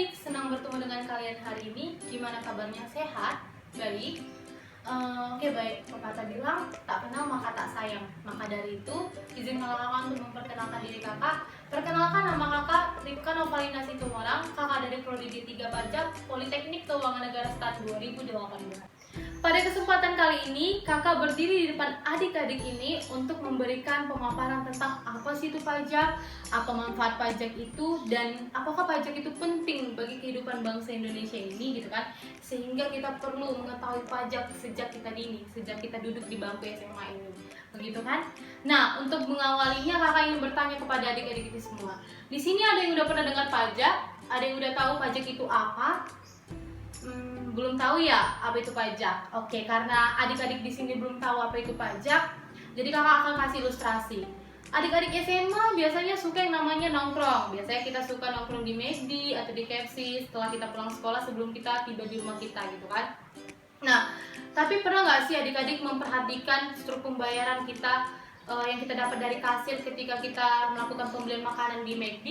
adik-adik, senang bertemu dengan kalian hari ini. Gimana kabarnya? Sehat? Baik? Oke, baik. Pepatah bilang, tak kenal maka tak sayang. Maka dari itu, izinkan kakak untuk memperkenalkan diri kakak. Perkenalkan, nama kakak Rifka Novalina Situmorang, kakak dari Prodi D3 Pajak, Politeknik Keuangan Negara Stat 2018. Pada kesempatan kali ini, kakak berdiri di depan adik-adik ini untuk memberikan pemaparan tentang apa sih itu pajak, apa manfaat pajak itu, dan apakah pajak itu penting bagi kehidupan bangsa Indonesia ini gitu kan. Sehingga kita perlu mengetahui pajak sejak kita dini, sejak kita duduk di bangku SMA ini. Begitu kan? Nah, untuk mengawalinya kakak ingin bertanya kepada adik-adik ini semua. Di sini ada yang udah pernah dengar pajak? Ada yang udah tahu pajak itu apa? Belum tahu ya apa itu pajak. Oke, karena adik-adik di sini belum tahu apa itu pajak, jadi kakak akan kasih ilustrasi. Adik-adik SMA biasanya suka yang namanya nongkrong. Biasanya kita suka nongkrong di McD atau di KFC setelah kita pulang sekolah sebelum kita tiba di rumah kita gitu kan. Nah, tapi pernah nggak sih adik-adik memperhatikan struktur pembayaran kita yang kita dapat dari kasir ketika kita melakukan pembelian makanan di McD?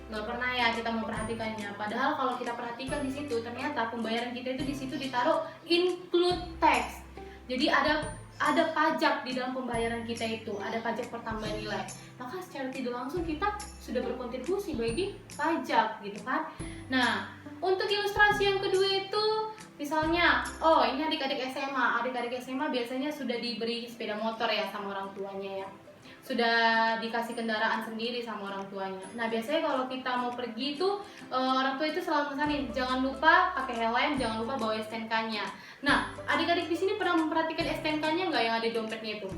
Nggak pernah ya kita memperhatikannya. Padahal kalau kita perhatikan di situ, ternyata pembayaran kita itu di situ ditaruh include tax. Jadi ada pajak di dalam pembayaran kita itu, ada pajak pertambahan nilai. Maka secara tidak langsung kita sudah berkontribusi bagi pajak gitu kan. Nah, untuk ilustrasi yang kedua itu misalnya, oh ini adik-adik SMA. Adik-adik SMA biasanya sudah diberi sepeda motor ya sama orang tuanya ya. Sudah dikasih kendaraan sendiri sama orang tuanya. Nah, biasanya kalau kita mau pergi itu orang tua itu selalu pesanin, jangan lupa pakai helm, jangan lupa bawa STNK-nya. Nah, adik-adik di sini pernah memperhatikan STNK-nya nggak yang ada di dompetnya itu?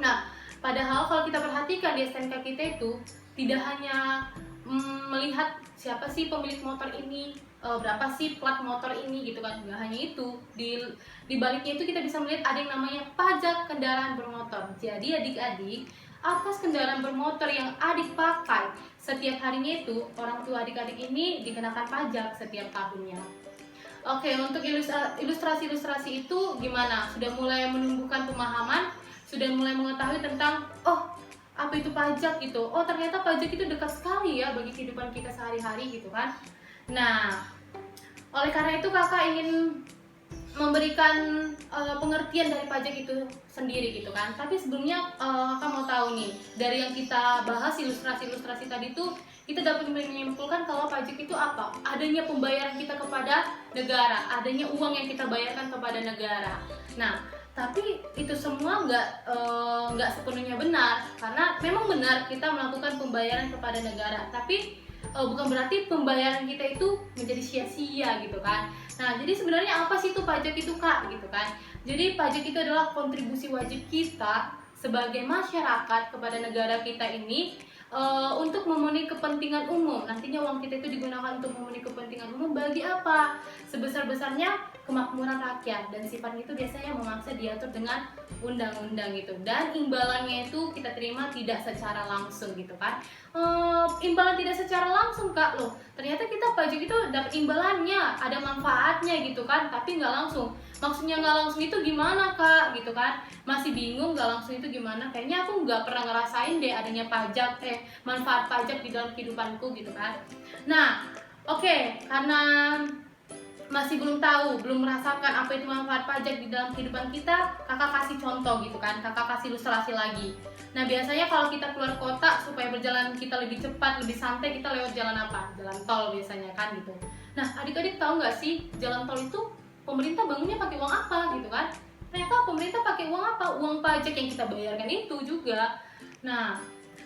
Nah, padahal kalau kita perhatikan di STNK kita itu tidak hanya melihat siapa sih pemilik motor ini, berapa sih plat motor ini gitu kan. Nggak hanya itu, di baliknya itu kita bisa melihat ada yang namanya pajak kendaraan bermotor. Jadi adik-adik, atas kendaraan bermotor yang adik pakai setiap harinya itu, orang tua adik-adik ini dikenakan pajak setiap tahunnya. Oke, untuk ilustrasi-ilustrasi itu gimana? Sudah mulai menumbuhkan pemahaman? Sudah mulai mengetahui tentang, oh apa itu pajak gitu? Oh ternyata pajak itu dekat sekali ya bagi kehidupan kita sehari-hari gitu kan? Nah, oleh karena itu kakak ingin memberikan pengertian dari pajak itu sendiri gitu kan. Tapi sebelumnya kakak mau tahu nih, dari yang kita bahas ilustrasi-ilustrasi tadi tuh kita dapat menyimpulkan kalau pajak itu apa? Adanya pembayaran kita kepada negara, adanya uang yang kita bayarkan kepada negara. Nah, tapi itu semua nggak sepenuhnya benar, karena memang benar kita melakukan pembayaran kepada negara, tapi bukan berarti pembayaran kita itu menjadi sia-sia gitu kan. Nah, jadi sebenarnya apa sih itu pajak itu kak gitu kan. Jadi pajak itu adalah kontribusi wajib kita sebagai masyarakat kepada negara kita ini untuk memenuhi kepentingan umum. Nantinya uang kita itu digunakan untuk memenuhi kepentingan umum bagi apa? Sebesar-besarnya kemakmuran rakyat, dan sifatnya itu biasanya memaksa diatur dengan undang-undang gitu. Dan imbalannya itu kita terima tidak secara langsung gitu kan. Imbalan tidak secara langsung kak, loh ternyata kita pajak itu dapat imbalannya, ada manfaatnya gitu kan, tapi nggak langsung. Maksudnya nggak langsung itu gimana kak gitu kan, masih bingung nggak langsung itu gimana. Kayaknya aku nggak pernah ngerasain deh adanya pajak manfaat pajak di dalam kehidupanku gitu kan. Nah oke, karena masih belum tahu, belum merasakan apa itu manfaat pajak di dalam kehidupan kita, kakak kasih contoh gitu kan, kakak kasih ilustrasi lagi. Nah biasanya kalau kita keluar kota supaya berjalan kita lebih cepat, lebih santai, kita lewat jalan apa? Jalan tol biasanya kan gitu. Nah adik-adik tahu nggak sih jalan tol itu pemerintah bangunnya pakai uang apa gitu kan? Ternyata pemerintah pakai uang apa? Uang pajak yang kita bayarkan itu juga. Nah,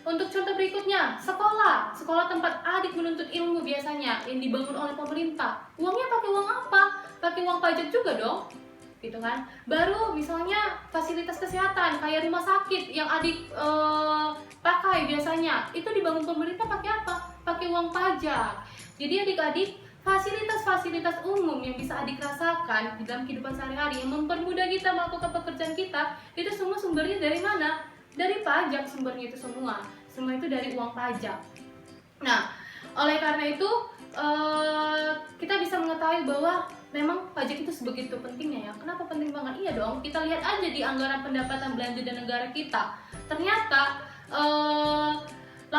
untuk contoh berikutnya, sekolah tempat adik menuntut ilmu biasanya yang dibangun oleh pemerintah. Uangnya pakai uang apa? Pakai uang pajak juga dong, gitu kan? Baru misalnya fasilitas kesehatan kayak rumah sakit yang adik pakai biasanya, itu dibangun pemerintah pakai apa? Pakai uang pajak. Jadi adik-adik, fasilitas-fasilitas umum yang bisa adik rasakan di dalam kehidupan sehari-hari yang mempermudah kita melakukan pekerjaan kita, itu semua sumbernya dari mana? Dari pajak sumbernya itu semua itu dari uang pajak. Nah, oleh karena itu kita bisa mengetahui bahwa memang pajak itu sebegitu pentingnya ya. Kenapa penting banget? Iya dong, kita lihat aja di anggaran pendapatan belanja dan negara kita. Ternyata 80%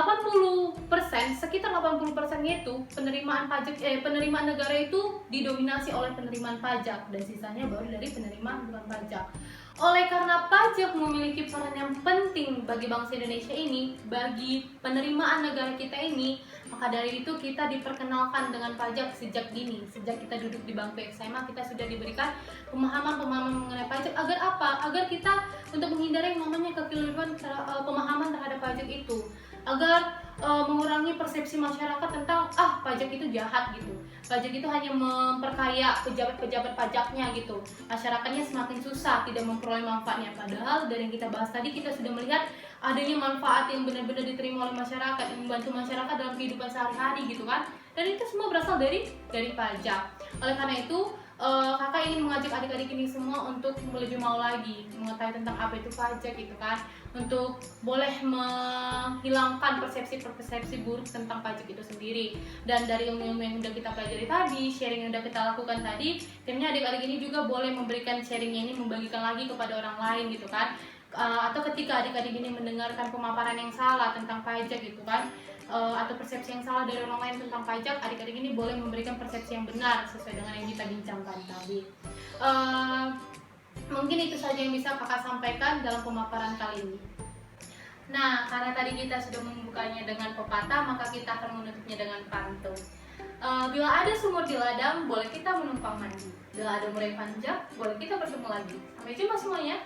sekitar 80% itu penerimaan negara itu didominasi oleh penerimaan pajak dan sisanya baru dari penerimaan bukan pajak. Oleh karena pajak memiliki peran yang penting bagi bangsa Indonesia ini, bagi penerimaan negara kita ini, maka dari itu kita diperkenalkan dengan pajak sejak dini. Sejak kita duduk di bangku SMA, kita sudah diberikan pemahaman mengenai pajak. Agar apa? Agar kita untuk menghindari yang namanya kekeliruan pemahaman terhadap pajak itu. Agar mengurangi persepsi masyarakat tentang pajak itu jahat gitu. Pajak itu hanya memperkaya pejabat-pejabat pajaknya gitu. Masyarakatnya semakin susah tidak memperoleh manfaatnya. Padahal dari yang kita bahas tadi kita sudah melihat adanya manfaat yang benar-benar diterima oleh masyarakat, yang membantu masyarakat dalam kehidupan sehari-hari gitu kan. Dan itu semua berasal dari pajak. Oleh karena itu kakak ingin mengajak adik-adik ini semua untuk lebih mau lagi mengetahui tentang apa itu pajak gitu kan, untuk boleh menghilangkan persepsi buruk tentang pajak itu sendiri. Dan dari ilmu-ilmu yang udah kita pelajari tadi, sharing yang udah kita lakukan tadi, timnya adik-adik ini juga boleh memberikan sharingnya ini, membagikan lagi kepada orang lain gitu kan. Atau ketika adik-adik ini mendengarkan pemaparan yang salah tentang pajak gitu kan, atau persepsi yang salah dari orang lain tentang pajak, adik-adik ini boleh memberikan persepsi yang benar sesuai dengan yang kita bincangkan tadi. Mungkin itu saja yang bisa kakak sampaikan dalam pemaparan kali ini. Nah, karena tadi kita sudah membukanya dengan pepatah, maka kita akan menutupnya dengan pantun. Bila ada sumur di ladang, boleh kita menumpang mandi. Bila ada murai panjang, boleh kita bertemu lagi. Sampai jumpa semuanya.